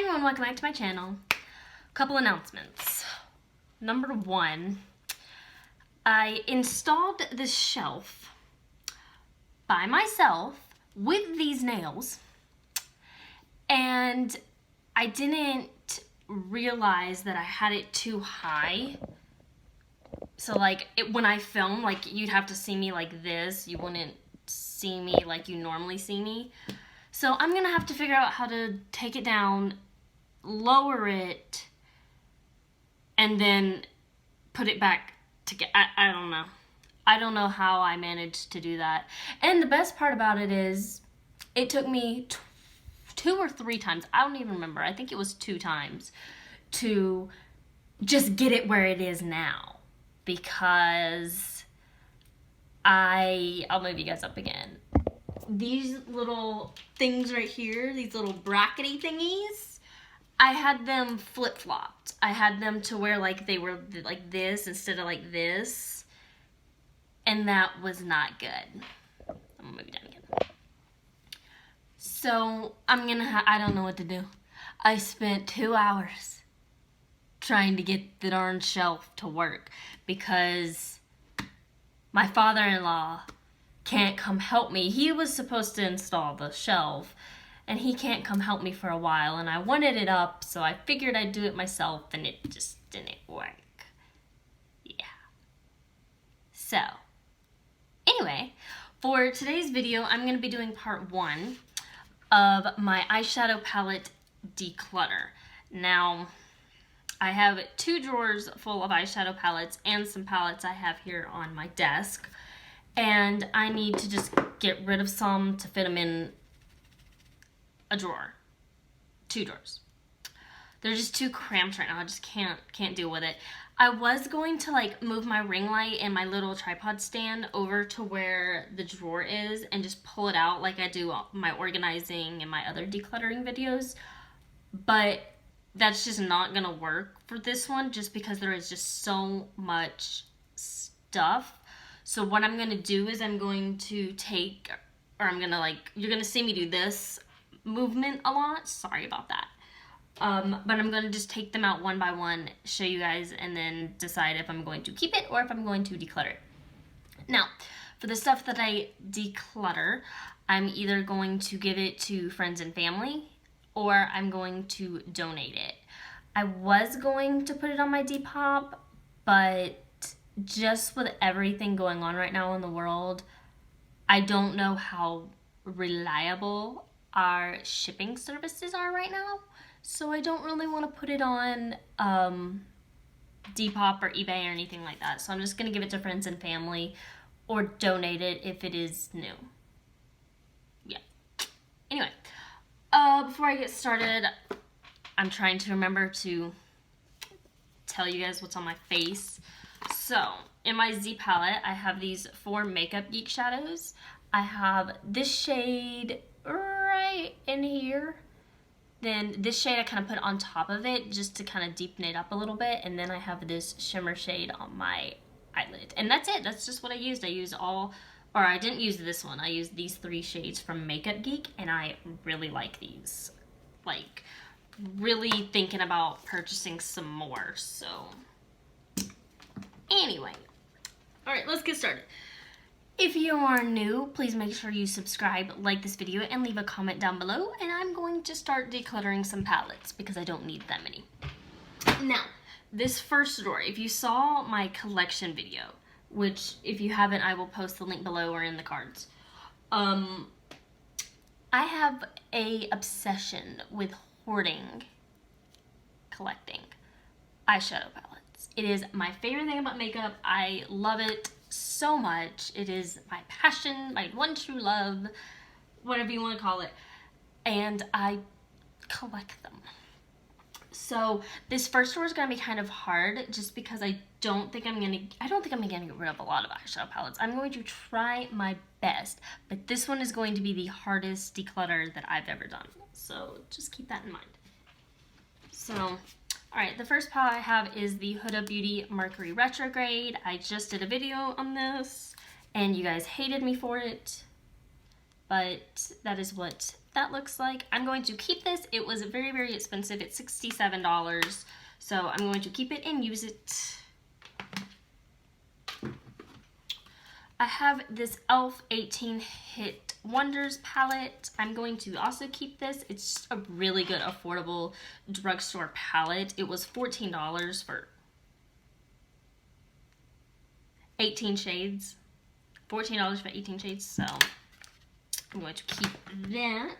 everyone, welcome back to my channel. Couple announcements. Number one, I installed this shelf by myself with these nails, and I didn't realize that I had it too high. So when I film, you'd have to see me like this. You wouldn't see me like you normally see me. So I'm gonna have to figure out how to take it down, lower it, and then put it back together. I don't know. I don't know how I managed to do that. And the best part about it is it took me two or three times, I don't even remember, I think it was 2 times, to just get it where it is now. Because I'll move you guys up again. These little things right here, these little brackety thingies, I had them flip-flopped. I had them to where they were like this instead of like this. And that was not good. I'm gonna move you down again. So I don't know what to do. I spent 2 hours trying to get the darn shelf to work because my father-in-law can't come help me. He was supposed to install the shelf and he can't come help me for a while, and I wanted it up, so I figured I'd do it myself, and it just didn't work. Yeah. So, anyway, for today's video, I'm going to be doing part 1 of my eyeshadow palette declutter. Now, I have 2 drawers full of eyeshadow palettes and some palettes I have here on my desk. And I need to just get rid of some to fit them in a drawer. 2 drawers. They're just too cramped right now. I just can't deal with it. I was going to move my ring light and my little tripod stand over to where the drawer is and just pull it out like I do my organizing and my other decluttering videos. But that's just not gonna work for this one just because there is just so much stuff. So what I'm going to do is I'm going to take, or I'm going to you're going to see me do this movement a lot. Sorry about that. But I'm going to just take them out one by one, show you guys, and then decide if I'm going to keep it or if I'm going to declutter it. Now, for the stuff that I declutter, I'm either going to give it to friends and family or I'm going to donate it. I was going to put it on my Depop, but just with everything going on right now in the world, I don't know how reliable our shipping services are right now. So I don't really want to put it on Depop or eBay or anything like that. So I'm just going to give it to friends and family or donate it if it is new. Yeah. Anyway, before I get started, I'm trying to remember to tell you guys what's on my face. So, in my Z palette, I have these 4 Makeup Geek shadows. I have this shade right in here. Then this shade I kind of put on top of it just to kind of deepen it up a little bit. And then I have this shimmer shade on my eyelid. And that's it. That's just what I used. I didn't use this one. I used these 3 shades from Makeup Geek, and I really like these. Really thinking about purchasing some more, so anyway, all right, let's get started. If you are new, please make sure you subscribe, like this video, and leave a comment down below, and I'm going to start decluttering some palettes because I don't need that many. Now, this first drawer, if you saw my collection video, which if you haven't, I will post the link below or in the cards. I have a obsession with hoarding, collecting eyeshadow palettes. It is my favorite thing about makeup. I love it so much. It is my passion, my one true love, whatever you want to call it. And I collect them. So this first drawer is going to be kind of hard just because I don't think I'm going to get rid of a lot of eyeshadow palettes. I'm going to try my best, but this one is going to be the hardest declutter that I've ever done. So just keep that in mind. So, alright, the first palette I have is the Huda Beauty Mercury Retrograde. I just did a video on this, and you guys hated me for it, but that is what that looks like. I'm going to keep this. It was very, very expensive. It's $67. So I'm going to keep it and use it. I have this e.l.f. 18 Hit Wonders palette. I'm going to also keep this. It's just a really good, affordable drugstore palette. It was $14 for 18 shades. $14 for 18 shades, so I'm going to keep that.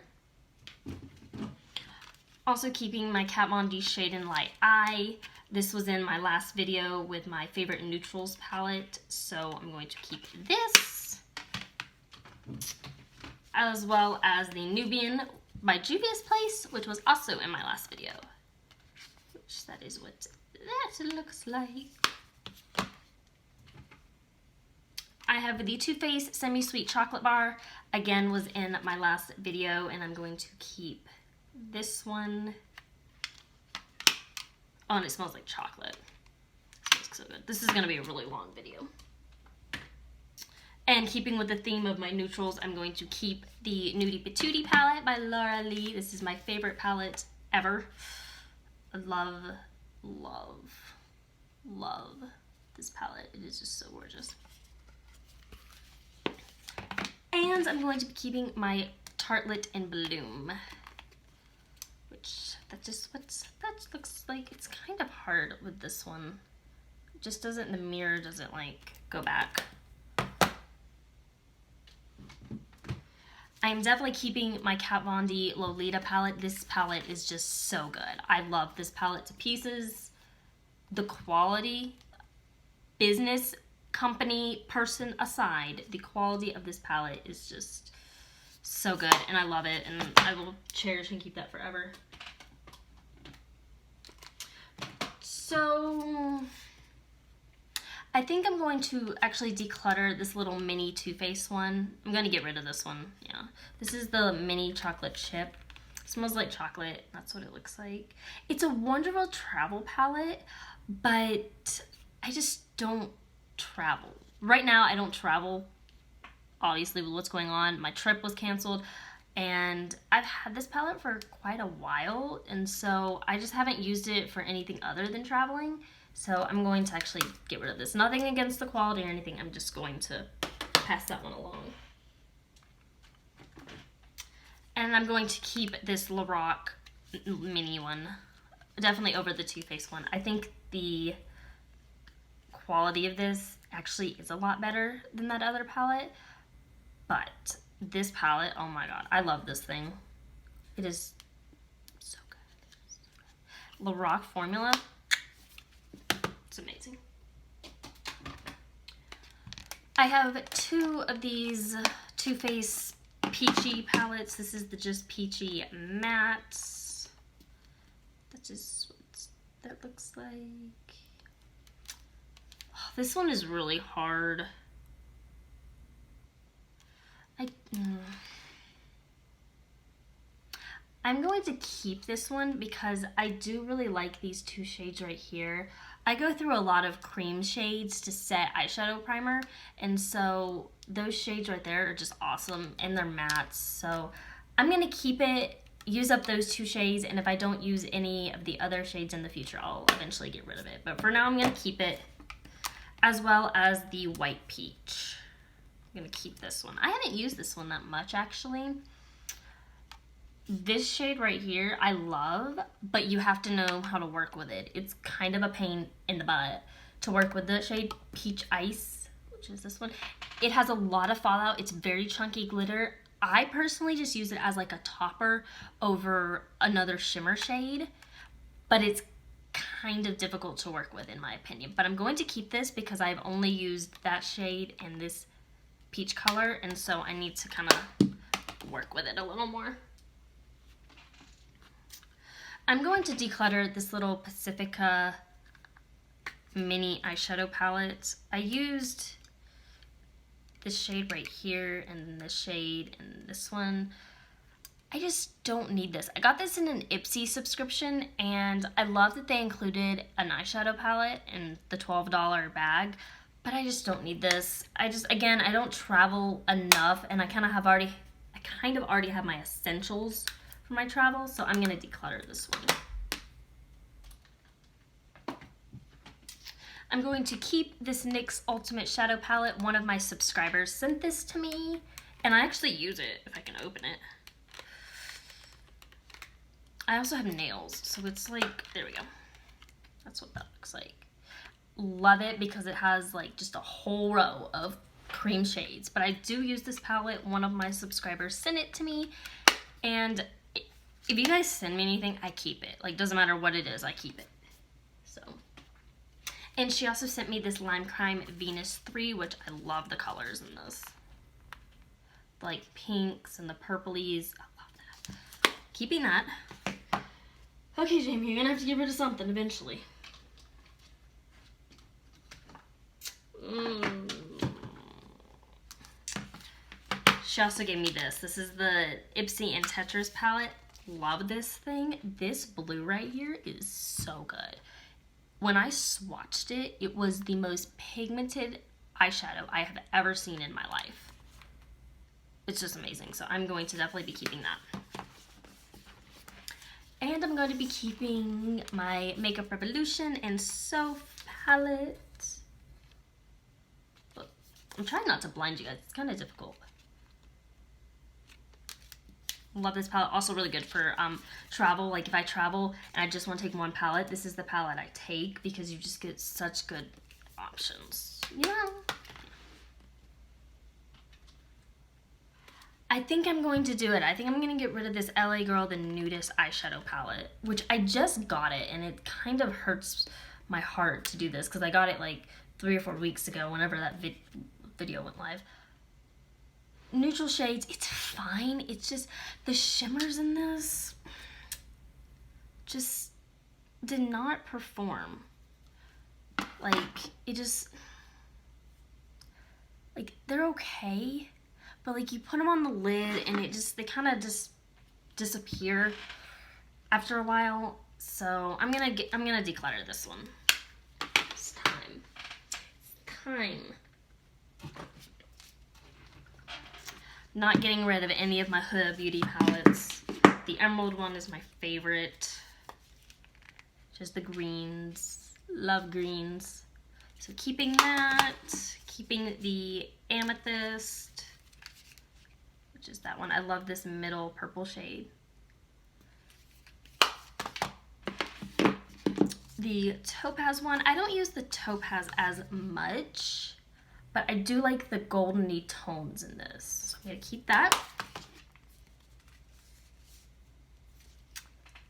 Also keeping my Kat Von D Shade and Light Eye. This was in my last video with my favorite neutrals palette, so I'm going to keep this. As well as the Nubian by Juvia's Place, which was also in my last video. Which that is what that looks like. I have the Too Faced Semi-Sweet Chocolate Bar. Again, was in my last video, and I'm going to keep this one. Oh, and it smells like chocolate. It smells so good. This is going to be a really long video. And keeping with the theme of my neutrals, I'm going to keep the Nudie Patootie palette by Laura Lee. This is my favorite palette ever. I love, love, love this palette. It is just so gorgeous. And I'm going to be keeping my Tartelette in Bloom. Which, that looks like. It's kind of hard with this one. It just doesn't, the mirror doesn't like go back. I'm definitely keeping my Kat Von D Lolita palette. This palette is just so good. I love this palette to pieces. The quality, business, company, person aside, the quality of this palette is just so good, and I love it, and I will cherish and keep that forever. So I think I'm going to actually declutter this little mini Too Faced one. I'm going to get rid of this one. Yeah, this is the mini chocolate chip. It smells like chocolate. That's what it looks like. It's a Wonderful travel palette, but I just don't travel. Right now, I don't travel. Obviously, with what's going on, my trip was canceled, and I've had this palette for quite a while, and so I just haven't used it for anything other than traveling. So I'm going to actually get rid of this. Nothing against the quality or anything. I'm just going to pass that one along. And I'm going to keep this Lorac mini one. Definitely over the Too Faced one. I think the quality of this actually is a lot better than that other palette. But this palette, oh my god, I love this thing. It is so good. Lorac formula. It's amazing. I have two of these Too Faced Peachy palettes. This is the Just Peachy Mattes. That's just what that looks like. Oh, this one is really hard. I'm going to keep this one because I do really like these two shades right here. I go through a lot of cream shades to set eyeshadow primer, and so those shades right there are just awesome, and they're mattes. So I'm going to keep it, use up those two shades, and if I don't use any of the other shades in the future, I'll eventually get rid of it. But for now, I'm going to keep it, as well as the White Peach. I'm going to keep this one. I haven't used this one that much, actually. This shade right here, I love, but you have to know how to work with it. It's kind of a pain in the butt to work with the shade Peach Ice, which is this one. It has a lot of fallout. It's very chunky glitter. I personally just use it as like a topper over another shimmer shade, but it's kind of difficult to work with in my opinion. But I'm going to keep this because I've only used that shade and this peach color, and so I need to kind of work with it a little more. I'm going to declutter this little Pacifica mini eyeshadow palette. I used this shade right here and this shade and this one. I just don't need this. I got this in an Ipsy subscription, and I love that they included an eyeshadow palette in the $12 bag, but I just don't need this. Again, I don't travel enough, and I kind of kind of already have my essentials for my travel, so I'm going to declutter this one. I'm going to keep this NYX Ultimate Shadow Palette. One of my subscribers sent this to me, and I actually use it if I can open it. I also have nails, so it's like, there we go. That's what that looks like. Love it because it has like just a whole row of cream shades. But I do use this palette. One of my subscribers sent it to me, and if you guys send me anything, I keep it. Like, doesn't matter what it is, I keep it. So, and she also sent me this Lime Crime Venus 3, which I love the colors in this. Like pinks and the purplies. I love that. Keeping that. Okay, Jamie, you're gonna have to get rid of something eventually. She also gave me this. This is the Ipsy and Tetris palette. Love this thing. This blue right here is so good. When I swatched it, it was the most pigmented eyeshadow I have ever seen in my life. It's just amazing. So I'm going to definitely be keeping that. And I'm going to be keeping my Makeup Revolution and Soph palette. Look, I'm trying not to blind you guys. It's kind of difficult. Love this palette. Also really good for travel. Like if I travel and I just want to take one palette, this is the palette I take because you just get such good options. You know? I think I'm going to do it. I think I'm going to get rid of this LA Girl, the Nudist eyeshadow palette, which I just got it, and it kind of hurts my heart to do this because I got it like 3 or 4 weeks ago whenever that video went live. Neutral shades, it's fine. It's just the shimmers in this just did not perform. Like, it just, like, they're okay. But like you put them on the lid and they kind of just disappear after a while. So I'm gonna declutter this one. It's time. It's time. Not getting rid of any of my Huda Beauty palettes. The emerald one is my favorite. Just the greens. Love greens. So keeping that. Keeping the amethyst. Which is that one. I love this middle purple shade. The topaz one, I don't use the topaz as much, but I do like the goldeny tones in this. So I'm gonna keep that.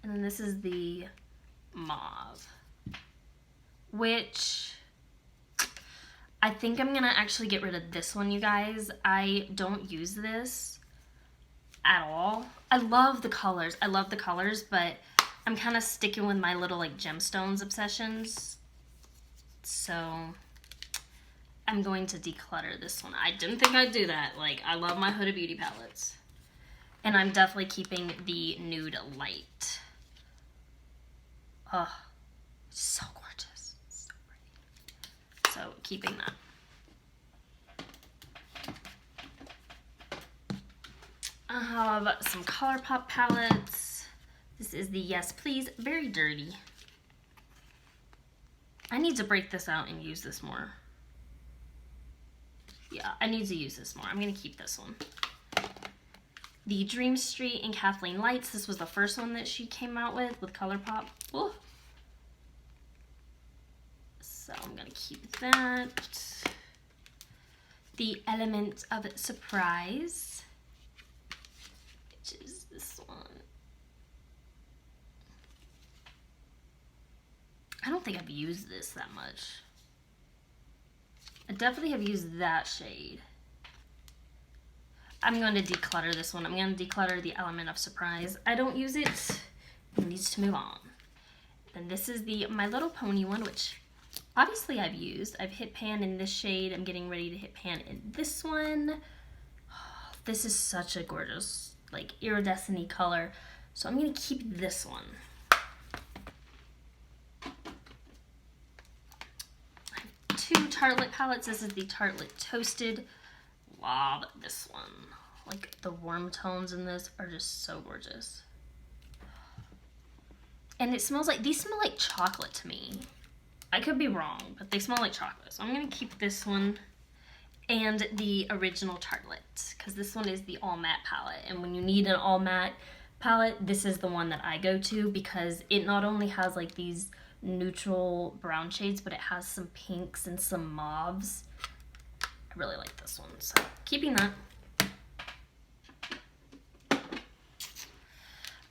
And then this is the mauve, which I think I'm gonna actually get rid of this one, you guys. I don't use this at all. I love the colors. I love the colors, but I'm kind of sticking with my little like gemstones obsessions. So I'm going to declutter this one. I didn't think I'd do that. Like, I love my Huda Beauty palettes. And I'm definitely keeping the Nude Light. Oh, so gorgeous. So pretty. So keeping that. I have some ColourPop palettes. This is the Yes Please, very dirty. I need to break this out and use this more. Yeah, I need to use this more. I'm gonna keep this one. The Dream Street and Kathleen Lights. This was the first one that she came out with ColourPop. Ooh. So I'm gonna keep that. The Element of Surprise. Is this one. I don't think I've used this that much. I definitely have used that shade. I'm going to declutter this one. I'm going to declutter the Element of Surprise. I don't use it. It needs to move on. And this is the My Little Pony one, which obviously I've used. I've hit pan in this shade. I'm getting ready to hit pan in this one. This is such a gorgeous, like, iridescent color. So I'm going to keep this one. I have 2 Tartelette palettes. This is the Tartelette Toasted. Love this one. Like the warm tones in this are just so gorgeous. And it smells like, these smell like chocolate to me. I could be wrong, but they smell like chocolate. So I'm gonna keep this one and the original Tartelette, because this one is the all matte palette. And when you need an all matte palette, this is the one that I go to, because it not only has like these neutral brown shades, but it has some pinks and some mauves. I really like this one, so keeping that.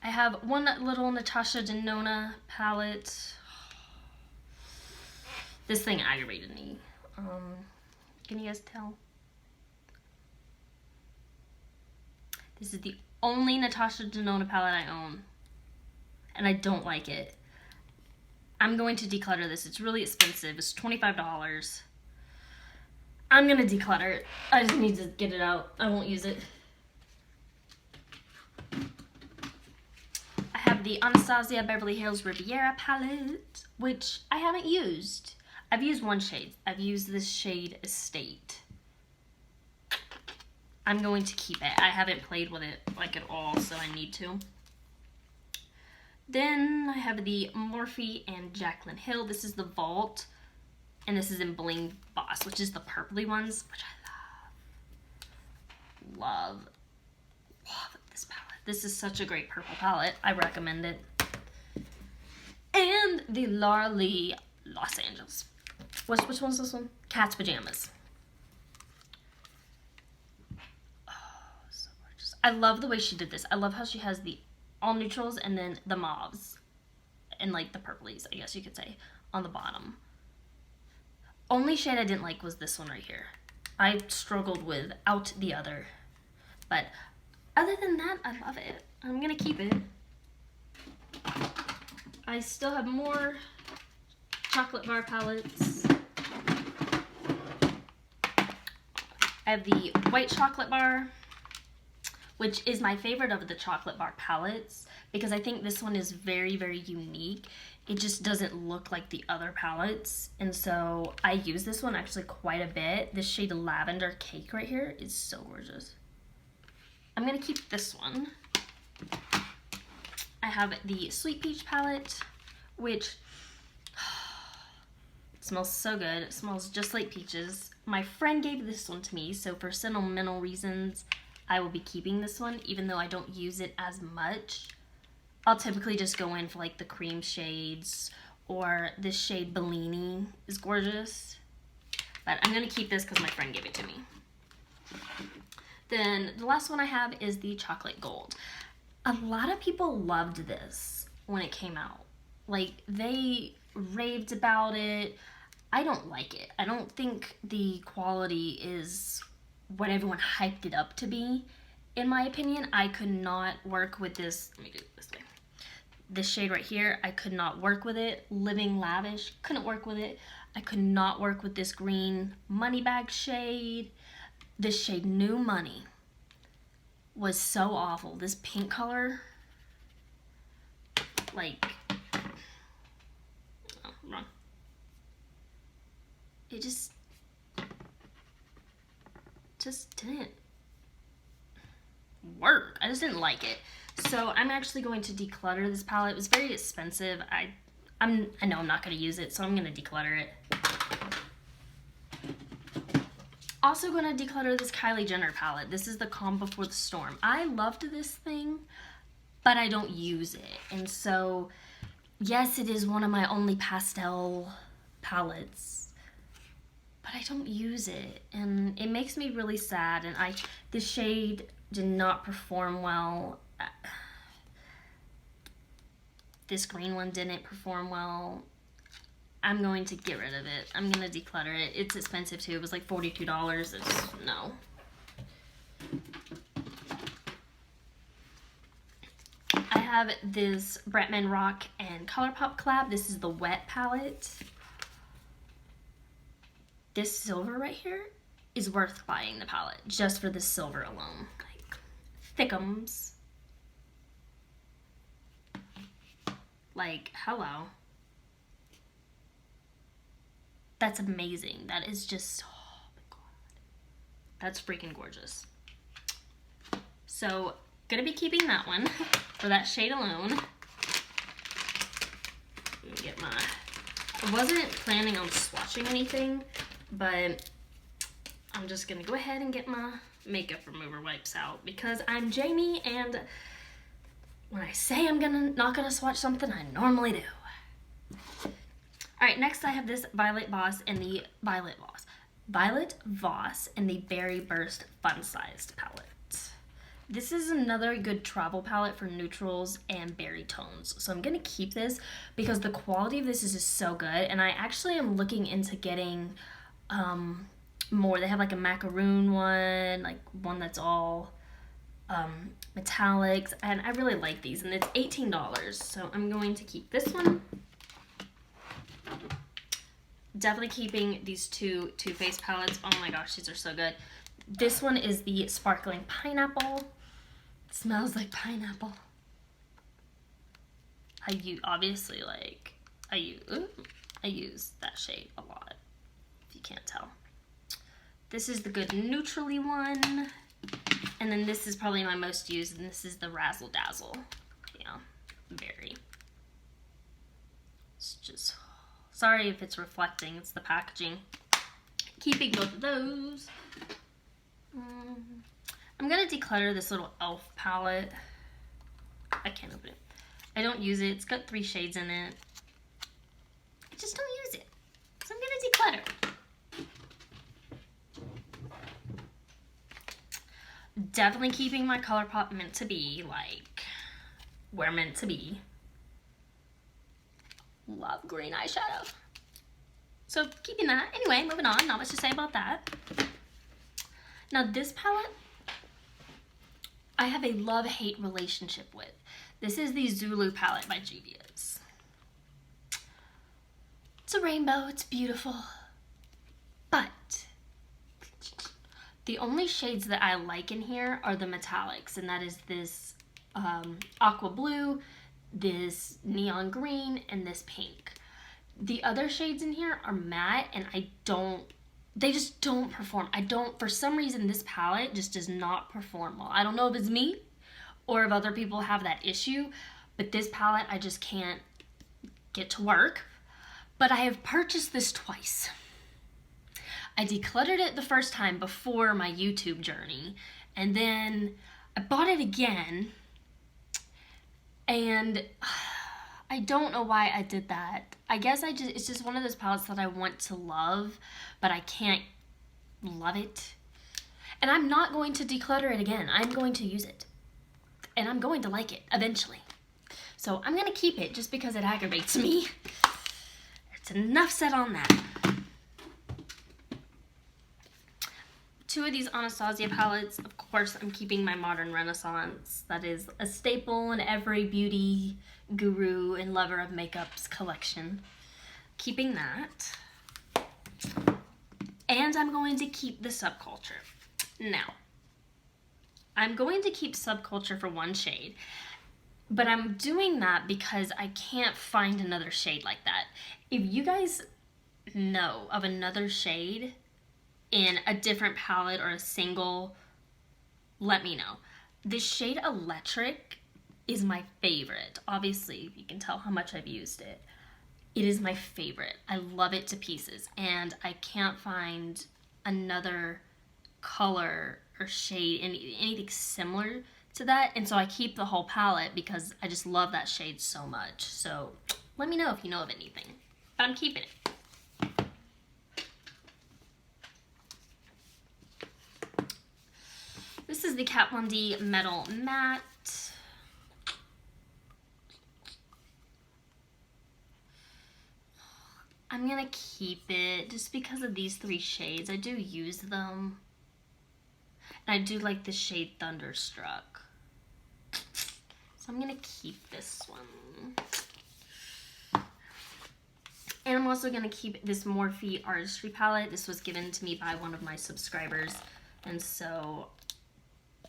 I have one little Natasha Denona palette. This thing aggravated me. Can you guys tell? This is the only Natasha Denona palette I own, and I don't like it. I'm going to declutter this. It's really expensive. It's $25. I'm gonna declutter it. I just need to get it out. I won't use it. I have the Anastasia Beverly Hills Riviera palette, which I haven't used. I've used one shade. I've used this shade Estate. I'm going to keep it. I haven't played with it like at all, so I need to. Then I have the Morphe and Jaclyn Hill. This is the Vault, and this is in Bling Boss, which is the purpley ones, which I love. Love this palette. This is such a great purple palette. I recommend it. And the Laura Lee Los Angeles. Which one's this one? Cat's Pajamas. Oh, so gorgeous. I love the way she did this. I love how she has the all neutrals and then the mauves and like the purplies, I guess you could say, on the bottom. Only shade I didn't like was this one right here. I struggled without the other. But other than that, I love it. I'm gonna keep it. I still have more chocolate bar palettes. I have the white chocolate bar, which is my favorite of the chocolate bar palettes, because I think this one is very, very unique. It just doesn't look like the other palettes, and so I use this one actually quite a bit. This shade Lavender Cake right here is so gorgeous. I'm gonna keep this one. I have the Sweet Peach palette, which smells so good. It smells just like peaches. My friend gave this one to me, so for sentimental reasons, I will be keeping this one, even though I don't use it as much. I'll typically just go in for like the cream shades, or this shade Bellini is gorgeous. But I'm gonna keep this because my friend gave it to me. Then the last one I have is the Chocolate Gold. A lot of people loved this when it came out. Like, they raved about it. I don't like it. I don't think the quality is what everyone hyped it up to be. In my opinion, I could not work with this. Let me do it this way. This shade right here, I could not work with it. Living Lavish, couldn't work with it. I could not work with this green Money Bag shade. This shade New Money was so awful. This pink color, like, oh, wrong. It just didn't work. I just didn't like it. So I'm actually going to declutter this palette. It was very expensive. I know I'm not going to use it, so I'm going to declutter it. Also going to declutter this Kylie Jenner palette. This is the Calm Before the Storm. I loved this thing, but I don't use it. And so, yes, it is one of my only pastel palettes, but I don't use it. And it makes me really sad. And this shade did not perform well. This green one didn't perform well. I'm going to get rid of it. I'm going to declutter it. It's expensive too. It was like $42. No. I have this Bretman Rock and ColourPop collab. This is the Wet palette. This silver right here is worth buying the palette just for the silver alone. Like, thickums. Like, hello. That's amazing. That is just, oh my god. That's freaking gorgeous. So gonna be keeping that one for that shade alone. Let me get my, I wasn't planning on swatching anything, but I'm just gonna go ahead and get my makeup remover wipes out because I'm Jamie, and when I say I'm not gonna swatch something, I normally do. Alright, next I have this Violet Voss in the Berry Burst Fun Sized palette. This is another good travel palette for neutrals and berry tones. So I'm gonna keep this because the quality of this is just so good, and I actually am looking into getting more. They have like a macaroon one, like one that's all metallics, and I really like these, and it's $18, so I'm going to keep this one. Definitely keeping these two Too Faced palettes. Oh my gosh, these are so good. This one is the Sparkling Pineapple. It smells like pineapple. I use that shade a lot, if you can't tell. This is the good neutrally one. And then this is probably my most used, and this is the Razzle Dazzle. Yeah, very. It's just, sorry if it's reflecting, it's the packaging. Keeping both of those. I'm gonna declutter this little e.l.f. palette. I can't open it. I don't use it. It's got 3 shades in it. I just don't use it. So I'm gonna declutter. Definitely keeping my ColourPop Meant to Be, like, where meant to be. Love green eyeshadow. So keeping that. Anyway, moving on. Not much to say about that. Now this palette, I have a love-hate relationship with. This is the Zulu palette by Juvia's. It's a rainbow. It's beautiful. But the only shades that I like in here are the metallics, and that is this aqua blue, this neon green, and this pink. The other shades in here are matte, and they just don't perform. For some reason, this palette just does not perform well. I don't know if it's me or if other people have that issue, but this palette I just can't get to work. But I have purchased this twice. I decluttered it the first time before my YouTube journey, and then I bought it again, and I don't know why I did that. I guess it's just one of those palettes that I want to love, but I can't love it. And I'm not going to declutter it again. I'm going to use it, and I'm going to like it eventually. So I'm gonna keep it just because it aggravates me. It's enough said on that. 2 of these Anastasia palettes. Of course, I'm keeping my Modern Renaissance. That is a staple in every beauty guru and lover of makeup's collection. Keeping that. And I'm going to keep the Subculture. Now, I'm going to keep Subculture for 1 shade, but I'm doing that because I can't find another shade like that. If you guys know of another shade in a different palette or a single, let me know. This shade Electric is my favorite. Obviously, you can tell how much I've used it. It is my favorite. I love it to pieces, and I can't find another color or shade, anything similar to that, and so I keep the whole palette because I just love that shade so much. So let me know if you know of anything, but I'm keeping it. This is the Kat Von D Metal Matte. I'm gonna keep it just because of these 3 shades. I do use them. And I do like the shade Thunderstruck. So I'm gonna keep this one. And I'm also gonna keep this Morphe Artistry palette. This was given to me by one of my subscribers, and so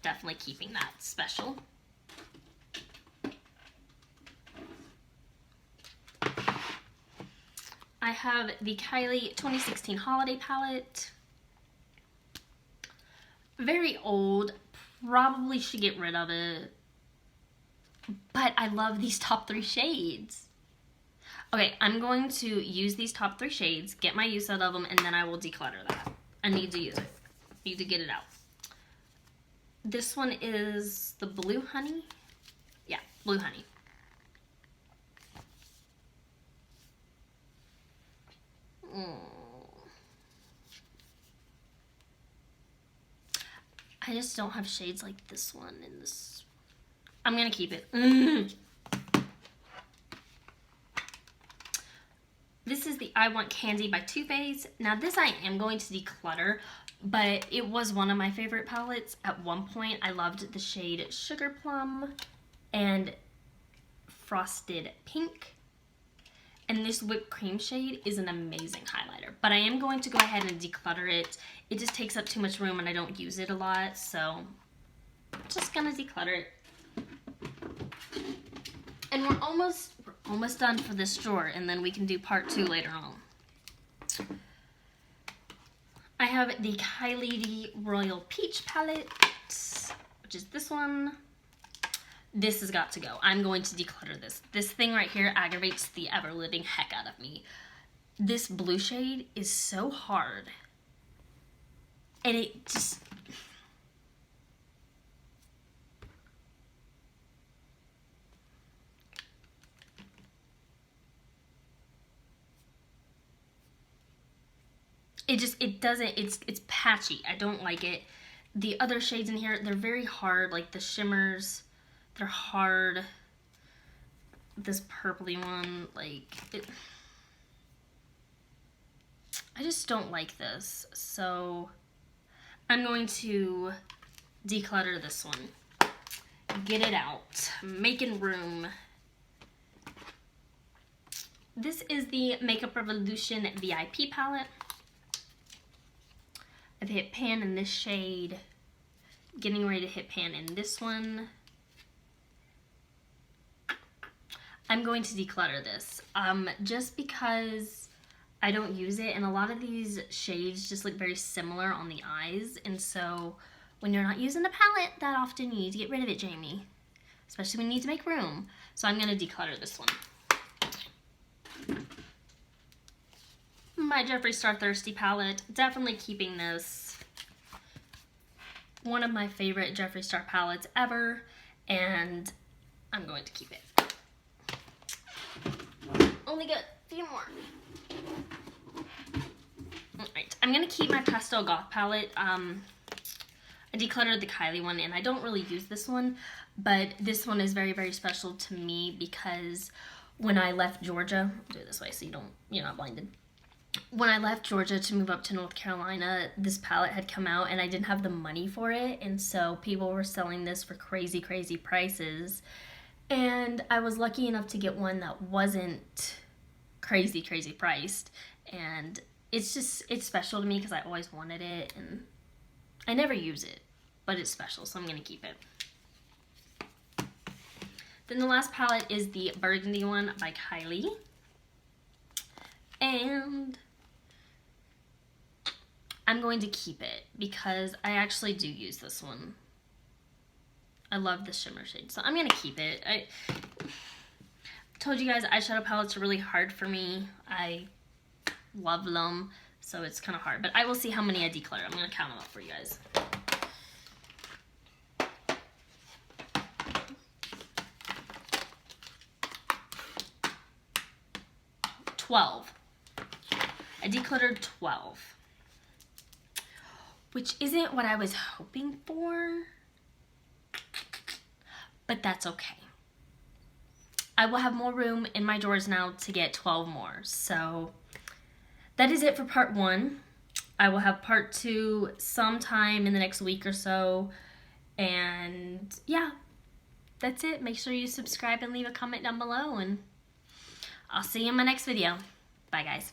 definitely keeping that special. I have the Kylie 2016 Holiday Palette. Very old, probably should get rid of it. But I love these top 3 shades. Okay, I'm going to use these top 3 shades, get my use out of them, and then I will declutter that. I need to use it. Need to get it out. This one is the Blue Honey. Yeah, Blue Honey. I just don't have shades like this one and this. I'm gonna keep it. This is the I Want Candy by Too Faced. Now this I am going to declutter, but it was one of my favorite palettes. At one point I loved the shade Sugar Plum and Frosted Pink. And this whipped cream shade is an amazing highlighter. But I am going to go ahead and declutter it. It just takes up too much room and I don't use it a lot. So I'm just gonna declutter it. And we're almost done for this drawer, and then we can do part 2 later on. I have the Kylie Royal Peach palette, which is this one. This has got to go. I'm going to declutter this. This thing right here aggravates the ever-living heck out of me. This blue shade is so hard. And it just... it's patchy. I don't like it. The other shades in here, they're very hard, like the shimmers, they're hard. This purpley one, like, I just don't like this. So I'm going to declutter this one. Get it out. Making room. This is the Makeup Revolution VIP palette. I've hit pan in this shade, getting ready to hit pan in this one. I'm going to declutter this, just because I don't use it, and a lot of these shades just look very similar on the eyes, and so when you're not using the palette that often, you need to get rid of it, Jamie, especially when you need to make room. So I'm going to declutter this one. My Jeffree Star Thirsty palette, definitely keeping this. One of my favorite Jeffree Star palettes ever, and I'm going to keep it. Only got a few more. Alright, I'm going to keep my Pastel Goth palette. I decluttered the Kylie one, and I don't really use this one, but this one is very, very special to me because when I left Georgia, I'll do it this way so you're not blinded. When I left Georgia to move up to North Carolina, this palette had come out and I didn't have the money for it, and so people were selling this for crazy, crazy prices. And I was lucky enough to get one that wasn't crazy, crazy priced. And it's special to me because I always wanted it, and I never use it, but it's special, so I'm going to keep it. Then the last palette is the Burgundy one by Kylie. And I'm going to keep it because I actually do use this one. I love the shimmer shade, so I'm going to keep it. I told you guys eyeshadow palettes are really hard for me. I love them, so it's kind of hard. But I will see how many I declutter. I'm going to count them up for you guys. I decluttered 12, which isn't what I was hoping for, but that's okay. I will have more room in my drawers now to get 12 more. So that is it for part 1. I will have part 2 sometime in the next week or so. And yeah, that's it. Make sure you subscribe and leave a comment down below, and I'll see you in my next video. Bye, guys.